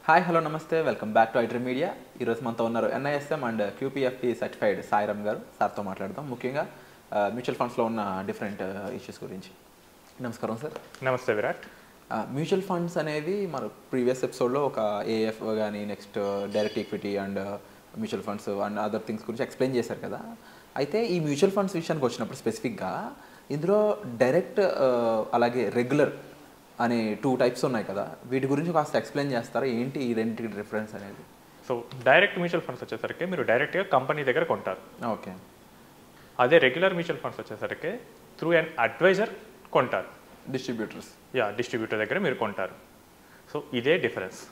Hi hello నమస్తే welcome back to iDream media. ఈరోజు మనతో ఉన్నారు ఎన్ఐఎస్ఎం అండ్ క్యూపీఎఫ్పి సర్టిఫైడ్ సాయిరామ్ గారు. సార్తో మాట్లాడదాం ముఖ్యంగా మ్యూచువల్ ఫండ్స్లో ఉన్న డిఫరెంట్ ఇష్యూస్ గురించి. నమస్కారం సార్. నమస్తే విరాట్. మ్యూచువల్ ఫండ్స్ అనేవి మన ప్రీవియస్ ఎపిసోడ్లో ఒక ఏఎఫ్ కానీ next direct equity and mutual funds and other things గురించి ఎక్స్ప్లెయిన్ చేశారు కదా. అయితే ఈ మ్యూచువల్ ఫండ్స్ విషయానికి వచ్చినప్పుడు స్పెసిఫిక్గా ఇందులో డైరెక్ట్ అలాగే రెగ్యులర్ అనే 2 టైప్స్ ఉన్నాయి కదా, వీటి గురించి కాస్త ఎక్స్ప్లెయిన్ చేస్తారా? ఏంటి ఈ రెండింటికి డిఫరెన్స్ అనేది? సో డైరెక్ట్ మ్యూచువల్ ఫండ్స్ వచ్చేసరికి మీరు డైరెక్ట్గా కంపెనీ దగ్గర కొంటారు. ఓకే. అదే రెగ్యులర్ మ్యూచువల్ ఫండ్స్ వచ్చేసరికి త్రూ అన్ అడ్వైజర్ కొంటారు. డిస్ట్రిబ్యూటర్స్. డిస్ట్రిబ్యూటర్ దగ్గర మీరు కొంటారు. సో ఇదే డిఫరెన్స్.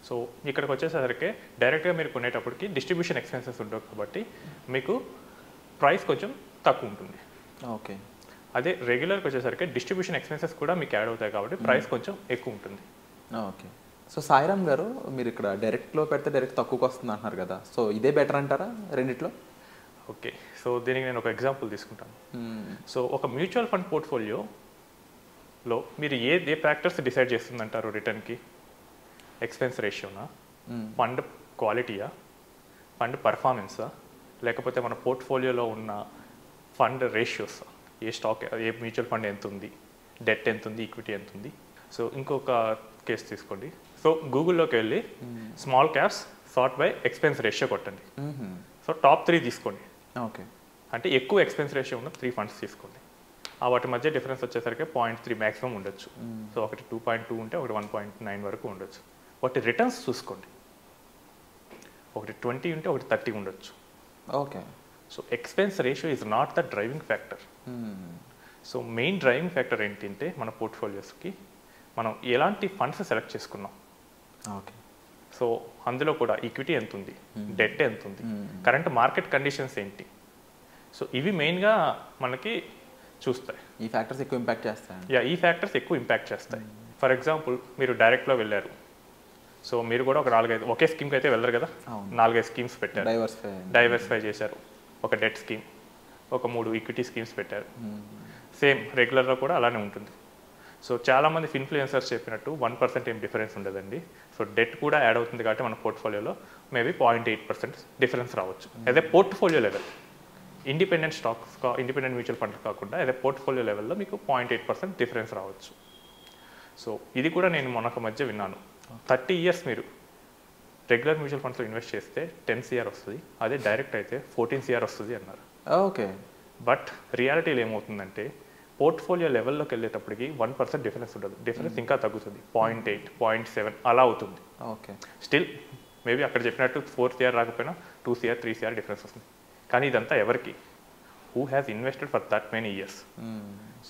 సో ఇక్కడికి వచ్చేసరికి డైరెక్ట్గా మీరు కొనేటప్పటికి డిస్ట్రిబ్యూషన్ ఎక్స్పెన్సెస్ ఉండవు కాబట్టి మీకు ప్రైస్ కొంచెం తక్కువ ఉంటుంది. ఓకే. అదే రెగ్యులర్కి వచ్చేసరికి డిస్ట్రిబ్యూషన్ ఎక్స్పెన్సెస్ కూడా మీకు యాడ్ అవుతాయి కాబట్టి ప్రైస్ కొంచెం ఎక్కువ ఉంటుంది. ఓకే. సో సాయిరామ్ గారు, మీరు ఇక్కడ డైరెక్ట్లో పెడితే డైరెక్ట్ తక్కువకి వస్తుంది అంటున్నారు కదా, సో ఇదే బెటర్ అంటారా రెండిట్లో? ఓకే. సో దీనికి నేను ఒక ఎగ్జాంపుల్ తీసుకుంటాను. సో ఒక మ్యూచువల్ ఫండ్ పోర్ట్ఫోలియోలో మీరు ఏ ఫ్యాక్టర్స్ డిసైడ్ చేస్తుందంటారు రిటర్న్కి? ఎక్స్పెన్స్ రేషియోనా, ఫండ్ క్వాలిటీయా, ఫండ్ పర్ఫార్మెన్సా, లేకపోతే మన పోర్ట్ఫోలియోలో ఉన్న ఫండ్ రేషియోస్, ఏ స్టాక్ ఏ మ్యూచువల్ ఫండ్ ఎంత ఉంది, డెట్ ఎంత ఉంది, ఈక్విటీ ఎంత ఉంది. సో ఇంకొక కేసు తీసుకోండి. సో గూగుల్లోకి వెళ్ళి small caps sort by expense ratio కొట్టండి. సో టాప్ 3 తీసుకోండి. ఓకే. అంటే ఎక్కువ ఎక్స్పెన్స్ రేషియో ఉన్న 3 ఫండ్స్ తీసుకోండి. వాటి మధ్య డిఫరెన్స్ వచ్చేసరికి 0.3 మ్యాక్సిమం ఉండొచ్చు. సో ఒకటి 2.2 ఉంటే ఒకటి 1.9 వరకు ఉండొచ్చు. వాటి రిటర్న్స్ చూసుకోండి. ఒకటి 20 ఉంటే ఒకటి 30 ఉండొచ్చు. Okay. So expense ratio is not the driving factor. So main driving factor ఏంటంటే మన పోర్ట్ఫోలియోస్కి మనం ఎలాంటి ఫండ్స్ సెలెక్ట్ చేసుకున్నాం. ఓకే. సో అందులో కూడా ఈక్విటీ ఎంత ఉంది, డెట్ ఎంత ఉంది, కరెంట్ మార్కెట్ కండిషన్స్ ఏంటి. సో ఇవి మెయిన్గా మనకి చూస్తాయి. ఈ ఫ్యాక్టర్స్ ఎక్కువ ఇంపాక్ట్ చేస్తాయి. ఈ ఫ్యాక్టర్స్ ఎక్కువ ఇంపాక్ట్ చేస్తాయి. ఫర్ ఎగ్జాంపుల్ మీరు డైరెక్ట్లో వెళ్ళారు. సో మీరు కూడా ఒక 4-5 ఒకే స్కీమ్కి అయితే వెళ్ళరు కదా, 4-5 స్కీమ్స్ పెట్టారు, డైవర్సిఫై చేశారు. ఒక డెట్ స్కీమ్, ఒక 3 ఈక్విటీ స్కీమ్స్ పెట్టారు. సేమ్ రెగ్యులర్లో కూడా అలానే ఉంటుంది. సో చాలామంది ఇన్ఫ్లుయెన్సర్స్ చెప్పినట్టు 1% ఏం డిఫరెన్స్ ఉండదండి. సో డెట్ కూడా యాడ్ అవుతుంది కాబట్టి మన పోర్ట్ఫోలియోలో మేబీ 0.8% డిఫరెన్స్ రావచ్చు. అదే portfolio level, independent stocks independent mutual funds కాకుండా అదే పోర్ట్ఫోలియో లెవెల్లో మీకు 0.8% డిఫరెన్స్ రావచ్చు. సో ఇది కూడా నేను మొన్నొక మధ్య విన్నాను. 30 ఇయర్స్ మీరు రెగ్యులర్ మ్యూచువల్ ఫండ్స్లో ఇన్వెస్ట్ చేస్తే 10 CR వస్తుంది, అదే డైరెక్ట్ అయితే 14 CR వస్తుంది అన్నారు. ఓకే. బట్ రియాలిటీలో ఏమవుతుందంటే పోర్ట్ఫోలియో లెవెల్లోకి వెళ్ళేటప్పటికి 1% డిఫరెన్స్ ఉండదు. డిఫరెన్స్ ఇంకా తగ్గుతుంది, 0.8, 0.7 అలా అవుతుంది. ఓకే. స్టిల్ మేబీ అక్కడ చెప్పినట్టు 4 CR రాకపోయినా 2 CR 3 CR డిఫరెన్స్ వస్తుంది. కానీ ఇదంతా ఎవరికి? Who has invested for that many years.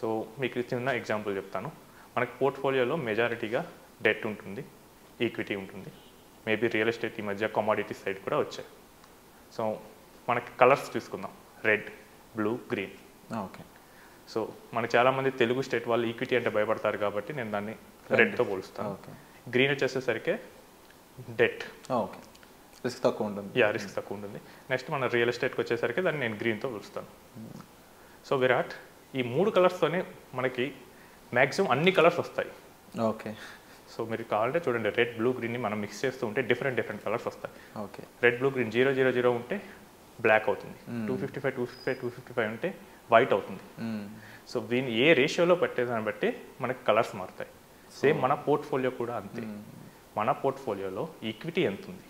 So మీకు చిన్న ఎగ్జాంపుల్ చెప్తాను. మనకి పోర్ట్ఫోలియోలో మెజారిటీగా డెట్ ఉంటుంది, ఈక్విటీ ఉంటుంది, మేబీ రియల్ ఎస్టేట్ ఈ మధ్య కమాడిటీ సైడ్ కూడా వచ్చాయి. సో మనకి కలర్స్ తీసుకుందాం, red, blue, green. Okay. So మనకి చాలామంది తెలుగు స్టేట్ వాళ్ళు ఈక్విటీ అంటే భయపడతారు కాబట్టి నేను దాన్ని రెడ్తో పోలుస్తాను. గ్రీన్ వచ్చేసేసరికి డెట్. ఓకే. రిస్క్ తక్కువ ఉంటుంది. రిస్క్ తక్కువ ఉంటుంది. నెక్స్ట్ మన రియల్ ఎస్టేట్కి వచ్చేసరికి దాన్ని నేను గ్రీన్తో పోలుస్తాను. సో విరాట్, ఈ 3 కలర్స్తోనే మనకి మ్యాక్సిమం అన్ని కలర్స్ వస్తాయి. ఓకే. సో మీరు కావాలంటే చూడండి, రెడ్, బ్లూ, గ్రీన్ని మనం మిక్స్ చేస్తూ ఉంటే డిఫరెంట్ కలర్స్ వస్తాయి. ఓకే. రెడ్, బ్లూ, గ్రీన్ 000 ఉంటే బ్లాక్ అవుతుంది, 255 ఉంటే వైట్ అవుతుంది. సో దీన్ని ఏ రేషియోలో పెట్టేదాన్ని బట్టి మనకి కలర్స్ మారుతాయి. సేమ్ మన పోర్ట్ఫోలియో కూడా అంతే. మన పోర్ట్ఫోలియోలో ఈక్విటీ ఎంత ఉంది,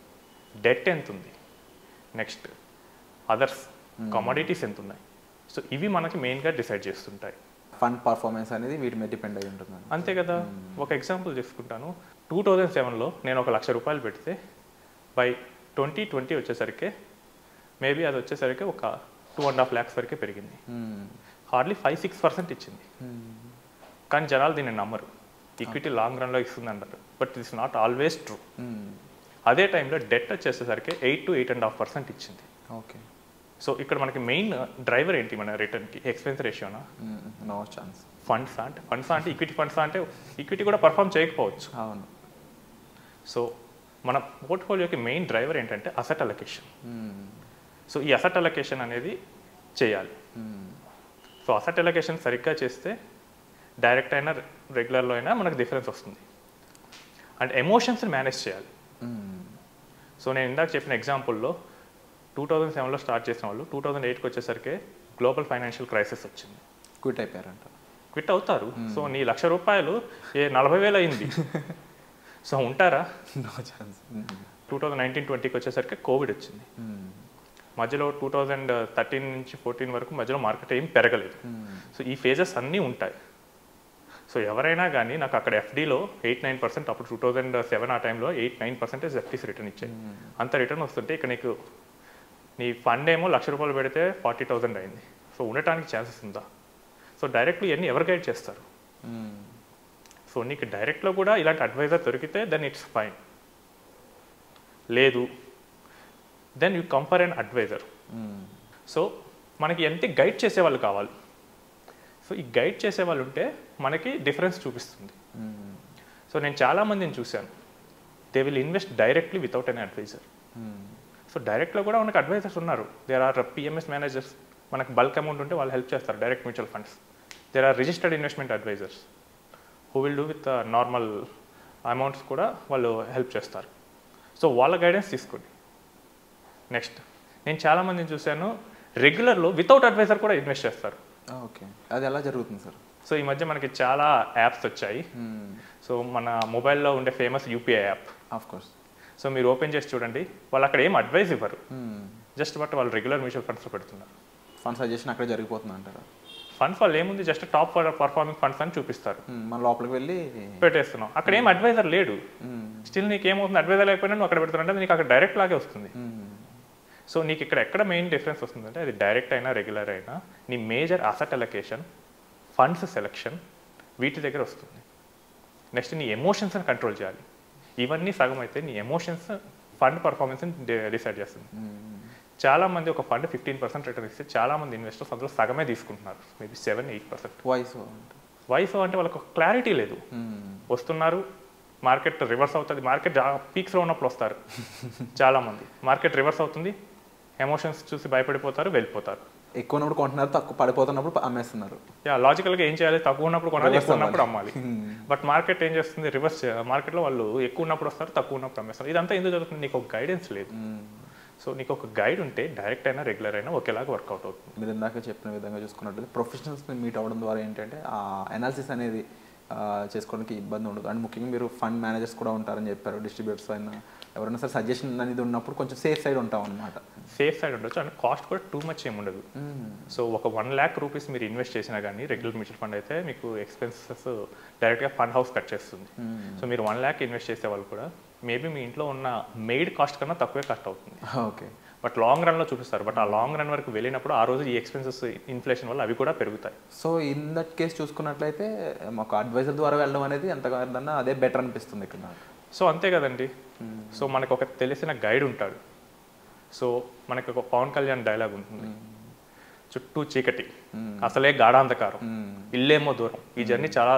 డెట్ ఎంత ఉంది, నెక్స్ట్ అదర్స్ కమోడిటీస్ ఎంత ఉన్నాయి. సో ఇవి మనకి మెయిన్గా డిసైడ్ చేస్తుంటాయి. ఫండ్ పర్ఫార్మెన్స్ అనేది వీటి మీద డిపెండ్ అయి ఉంటుంది అంతే కదా. ఒక ఎగ్జాంపుల్ తీసుకుంటాను. 2007లో నేను ఒక ₹1,00,000 పెడితే బై 2020 వచ్చేసరికి మేబీ అది వచ్చేసరికి ఒక 2.5 lakhs వరకే పెరిగింది. హార్డ్లీ 5-6% ఇచ్చింది. కానీ జనాలు దీన్ని నమ్మరు. ఈక్విటీ లాంగ్ రన్లో ఇస్తుంది అంటారు, but it's not always true. అదే టైంలో డెట్ వచ్చేసరికి 8-8.5% ఇచ్చింది. ఓకే. సో ఇక్కడ మనకి మెయిన్ డ్రైవర్ ఏంటి మన రిటర్న్కి? ఎక్స్పెన్స్ రేషియోనా, నో ఛాన్స్. ఫండ్స్ అంటే ఈక్విటీ ఫండ్స్ అంటే ఈక్విటీ కూడా పర్ఫామ్ చేయకపోవచ్చు. అవును. సో మన పోర్ట్ఫోలియోకి మెయిన్ డ్రైవర్ ఏంటంటే అసెట్ అలొకేషన్. సో ఈ అసెట్ అలొకేషన్ అనేది చేయాలి. సో అసెట్ అలొకేషన్ సరిగ్గా చేస్తే డైరెక్ట్ అయినా రెగ్యులర్లో అయినా మనకు డిఫరెన్స్ వస్తుంది. అండ్ ఎమోషన్స్ని మేనేజ్ చేయాలి. సో నేను ఇందాక చెప్పిన ఎగ్జాంపుల్లో 2007లో స్టార్ట్ చేసిన వాళ్ళు 2008కి వచ్చేసరికి గ్లోబల్ ఫైనాన్షియల్ క్రైసిస్ వచ్చింది. క్విట్ అయిపోయారంట. క్విట్ అవుతారు. సో నీ ₹1,00,000 40,000 అయింది. సో ఉంటారా? 2019-20కి వచ్చేసరికి కోవిడ్ వచ్చింది. మధ్యలో 2013 నుంచి 14 వరకు మధ్యలో మార్కెట్ ఏం పెరగలేదు. సో ఈ ఫేజెస్ అన్నీ ఉంటాయి. సో ఎవరైనా కానీ నాకు అక్కడ ఎఫ్డీలో 8-9% అప్పుడు 2007 ఆ టైంలో 8-9% ఎఫ్డీస్ రిటర్న్ ఇచ్చాయి. అంత రిటర్న్ వస్తుంటే ఇక్కడ నీకు నీ ఫండ్ ఏమో ₹1,00,000 పెడితే 40,000 అయింది. సో ఉండటానికి ఛాన్సెస్ ఉందా? సో డైరెక్ట్లీ ఇవన్నీ ఎవరు గైడ్ చేస్తారు? సో నీకు డైరెక్ట్లో కూడా ఇలాంటి అడ్వైజర్ దొరికితే దెన్ ఇట్స్ ఫైన్. లేదు then you compare and adviser. So మనకి ఎంత గైడ్ చేసేవాళ్ళు కావాలి. సో ఈ గైడ్ చేసేవాళ్ళు ఉంటే మనకి డిఫరెన్స్ చూపిస్తుంది. సో నేను చాలామందిని చూశాను, they will invest directly without an advisor. So డైరెక్ట్లో కూడా మనకు అడ్వైజర్స్ ఉన్నారు. దేర్ ఆర్ పిఎంఎస్ మేనేజర్స్, మనకు బల్క్ అమౌంట్ ఉంటే వాళ్ళు హెల్ప్ చేస్తారు, direct mutual funds. There are registered investment advisors who will do with normal amounts కూడా వాళ్ళు హెల్ప్ చేస్తారు. సో వాళ్ళ గైడెన్స్ తీసుకోండి. నెక్స్ట్ నేను చాలామందిని చూశాను రెగ్యులర్లో వితౌట్ అడ్వైజర్ కూడా ఇన్వెస్ట్ చేస్తారు. ఓకే, అది ఎలా జరుగుతుంది సార్? సో ఈ మధ్య మనకి చాలా యాప్స్ వచ్చాయి. సో మన మొబైల్లో ఉండే famous UPI app, of course. So మీరు ఓపెన్ చేసి చూడండి, వాళ్ళు అక్కడ ఏం అడ్వైస్ ఇవ్వరు, జస్ట్ బట్ వాళ్ళు రెగ్యులర్ మ్యూచువల్ ఫండ్స్లో పెడుతున్నారు. ఫండ్ సజెషన్ అక్కడే జరిగిపోతుంది అంటారా? ఫండ్స్ వాళ్ళు ఏముంది, జస్ట్ టాప్ పర్ఫార్మింగ్ ఫండ్స్ అని చూపిస్తారు, మన లోపలికి వెళ్ళి పెట్టేస్తున్నాం. అక్కడ ఏం అడ్వైజర్ లేడు. స్టిల్ నీకు ఏమవుతుంది, అడ్వైజర్ లేకపోయినా నువ్వు అక్కడ పెడుతున్నా నీకు అక్కడ డైరెక్ట్ లాగే వస్తుంది. సో నీకు ఇక్కడ ఎక్కడ మెయిన్ డిఫరెన్స్ వస్తుందంటే అది డైరెక్ట్ అయినా రెగ్యులర్ అయినా నీ major asset allocation, funds selection వీటి దగ్గర వస్తుంది. నెక్స్ట్ నీ ఎమోషన్స్ని కంట్రోల్ చేయాలి. ఇవన్నీ సగం అయితే నీ ఎమోషన్స్ ఫండ్ పర్ఫార్మెన్స్ని డిసైడ్ చేస్తుంది. చాలామంది ఒక ఫండ్ 15% రిటర్న్ ఇస్తే చాలామంది ఇన్వెస్టర్స్ అందులో సగమే తీసుకుంటున్నారు, మేబీ 7-8%. వయసు అంటే వాళ్ళకి క్లారిటీ లేదు. వస్తున్నారు, మార్కెట్ రివర్స్ అవుతుంది, మార్కెట్ పీక్స్లో ఉన్నప్పుడు వస్తారు చాలామంది, మార్కెట్ రివర్స్ అవుతుంది, ఎమోషన్స్ చూసి భయపడిపోతారు, వెళ్ళిపోతారు. ఎక్కువ ఉన్నప్పుడు కొంటున్నారు, తక్కువ పడిపోతున్నప్పుడు అమ్మేస్తున్నారు. లాజికల్గా ఏం చేయాలి, తక్కువ ఉన్నప్పుడు కొనాలి, ఎక్కువ ఉన్నప్పుడు అమ్మాలి. బట్ మార్కెట్ ఏం చేస్తుంది, రివర్స్. మార్కెట్లో వాళ్ళు ఎక్కువ ఉన్నప్పుడు వస్తారు, తక్కువ ఉన్నప్పుడు అమ్మేస్తారు. ఇదంతా ఎందుకు జరుగుతుంది, నీకు ఒక గైడెన్స్ లేదు. సో నీకు ఒక గైడ్ ఉంటే డైరెక్ట్ అయినా రెగ్యులర్ అయినా ఒకేలాగా వర్కౌట్ అవుతుంది. మీరు ఇందాక చెప్పిన విధంగా చూసుకున్నట్లయితే ప్రొఫెషనల్స్ని మీట్ అవ్వడం ద్వారా ఏంటంటే ఆ అనాలిసిస్ అనేది చేసుకోవడానికి ఇబ్బంది ఉండదు. అండ్ ముఖ్యంగా మీరు ఫండ్ మేనేజర్స్ కూడా ఉంటారని చెప్పారు, డిస్ట్రిబ్యూటర్స్ అయినా ఎవరైనా సరే సజెషన్ అనేది ఉన్నప్పుడు కొంచెం సేఫ్ సైడ్ ఉంటాం అనమాట. సేఫ్ సైడ్ ఉండొచ్చు, అండ్ కాస్ట్ కూడా టూ మచ్ ఏమి ఉండదు. సో ఒక ₹1,00,000 మీరు ఇన్వెస్ట్ చేసినా కానీ రెగ్యులర్ మ్యూచువల్ ఫండ్ అయితే మీకు ఎక్స్పెన్సెస్ డైరెక్ట్గా ఫండ్ హౌస్ కట్ చేస్తుంది. సో మీరు ₹1,00,000 ఇన్వెస్ట్ చేసే వాళ్ళు కూడా మేబీ మీ ఇంట్లో ఉన్న మెయిడ్ కాస్ట్ కన్నా తక్కువే కాస్ట్ అవుతుంది. ఓకే, బట్ లాంగ్ రన్లో చూపిస్తారు. బట్ ఆ లాంగ్ రన్ వరకు వెళ్ళినప్పుడు ఆ రోజు ఈ ఎక్స్పెన్సెస్ ఇన్ఫ్లేషన్ వల్ల అవి కూడా పెరుగుతాయి. సో ఇన్ దట్ కేస్ చూసుకున్నట్లయితే మాకు అడ్వైజర్ ద్వారా వెళ్ళడం అనేది ఎంతగానన్నా అదే బెటర్ అనిపిస్తుంది ఇక్కడ. సో అంతే కదండి. సో మనకు ఒక తెలిసిన గైడ్ ఉంటాడు. సో మనకి ఒక పవన్ కళ్యాణ్ డైలాగ్ ఉంటుంది, చుట్టూ చీకటి అసలే గాఢాంధకారం, ఇల్లేమో దూరం, ఈ జర్నీ చాలా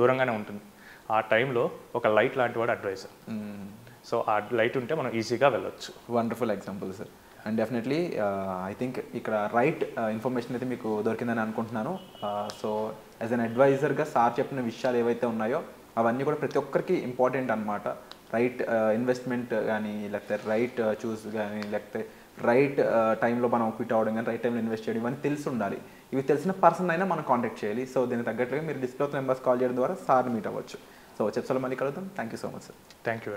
దూరంగానే ఉంటుంది. ఆ టైంలో ఒక లైట్ లాంటి వాడు అడ్వైజర్. సో ఆ లైట్ ఉంటే మనం ఈజీగా వెళ్ళొచ్చు. Wonderful example sir. And definitely I think ఇక్కడ రైట్ ఇన్ఫర్మేషన్ అయితే మీకు దొరికిందని అనుకుంటున్నాను. సో యాజ్ అన్ అడ్వైజర్గా సార్ చెప్పిన విషయాలు ఏవైతే ఉన్నాయో అవన్నీ కూడా ప్రతి ఒక్కరికి ఇంపార్టెంట్ అనమాట. రైట్ ఇన్వెస్ట్మెంట్ కానీ, లేకపోతే రైట్ చూస్ కానీ, లేకపోతే రైట్ టైంలో మనం క్విట్ అవ్వడం కానీ, రైట్ టైంలో ఇన్వెస్ట్ చేయడం ఇవన్నీ తెలిసి ఉండాలి. ఇవి తెలిసిన పర్సన్ అయినా మనం కాంటాక్ట్ చేయాలి. సో దీనికి తగ్గట్టుగా మీరు డిస్ప్లే అవుతున్న నెంబర్స్ కాల్ చేయడం ద్వారా సార్ని మీట్ అవ్వచ్చు. సో చెప్తాలో మళ్ళీ కలుద్దాం. Thank you so much sir. Thank you.